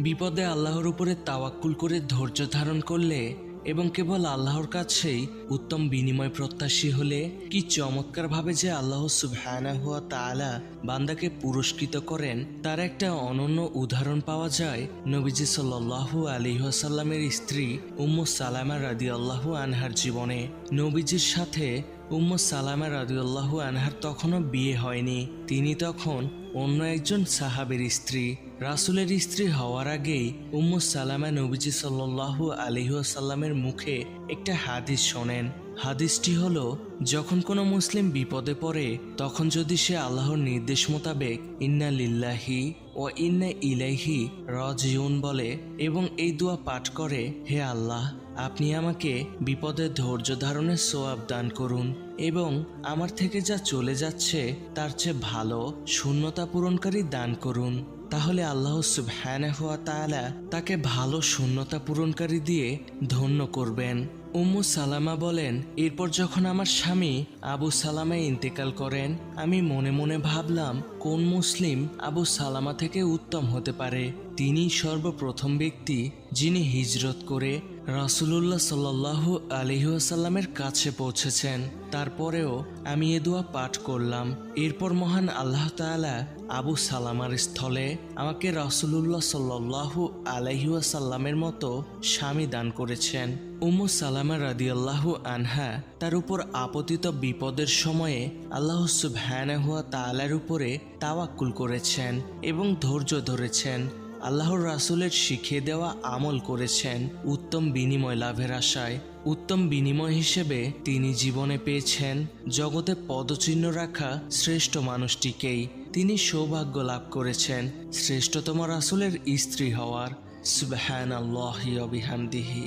বিপদে আল্লাহর উপরে তাওয়াক্কুল করে ধৈর্য ধারণ করলে এবং কেবল আল্লাহর কাছেই উত্তম বিনিময় প্রত্যাশী হলে কি চমৎকারভাবে যে আল্লাহ সুবহানাহু ওয়া তাআলা বান্দাকে পুরস্কৃত করেন তার একটা অনন্য উদাহরণ পাওয়া যায় নবীজি সাল্লাল্লাহু আলাইহি ওয়াসাল্লামের স্ত্রী উম্মু সালামা রাদিয়াল্লাহু আনহার জীবনে। নবীজির সাথে উম্মু সালামা রাদিয়াল্লাহু আনহার তখনও বিয়ে হয়নি। তিনি তখন অন্য একজন সাহাবীর স্ত্রী। রাসূলের স্ত্রী হওয়ার আগেই উম্মু সালামা নবীজি সাল্লাল্লাহু আলাইহি ওয়াসাল্লামের মুখে একটা হাদিস শোনেন। হাদিসটি হলো, যখন কোনো মুসলিম বিপদে পড়ে তখন যদি সে আল্লাহর নির্দেশ মোতাবেক ইন্না লিল্লাহি ও ইন্না ইলাইহি রাজিউন বলে এবং এই দোয়া পাঠ করে, হে আল্লাহ, আপনি আমাকে বিপদে ধৈর্য ধারণের সওয়াব দান করুন এবং আমার থেকে যা চলে যাচ্ছে তার চেয়ে ভালো শূন্যতা পূরণকারী দান করুন, তাহলে আল্লাহ সুবহানাহু ওয়া তাআলা তাকে ভালো শূন্যতা পূরণকারী দিয়ে ধন্য করবেন। উম্মু সালামা বলেন, এরপর যখন আমার স্বামী আবু সালামা ইন্তেকাল করেন আমি মনে মনে ভাবলাম কোন মুসলিম আবু সালামা থেকে উত্তম হতে পারে। তিনি সর্বপ্রথম ব্যক্তি যিনি হিজরত করে রাসূলুল্লাহ সাল্লাল্লাহু আলাইহি ওয়াসাল্লামের কাছে পৌঁছেছেন। তারপরেও আমি এ দোয়া পাঠ করলাম। এরপর মহান আল্লাহ তাআলা আবু সালামার স্থলে আমাকে রাসূলুল্লাহ সাল্লাল্লাহু আলাইহি ওয়াসাল্লামের মতো স্বামী দান করেছেন। উম্মু সালামা রাদিয়াল্লাহু আনহা তার উপর আপতিত বিপদের সময়ে আল্লাহ সুবহানাহু ওয়া তাআলার উপরে তাওয়াক্কুল করেছেন এবং ধৈর্য ধরেছেন। আল্লাহর রাসূলের শিখিয়ে দেওয়া আমল করেছেন উত্তম বিনিময় লাভের আশায়। উত্তম বিনিময় হিসেবে তিনি জীবনে পেয়েছেন জগতে পদচিহ্ন রাখা শ্রেষ্ঠ মানুষটিকেই। তিনি সৌভাগ্য লাভ করেছেন শ্রেষ্ঠতম রাসূলের স্ত্রী হওয়ার। সুবহানাল্লাহি ওয়া বিহামদিহি।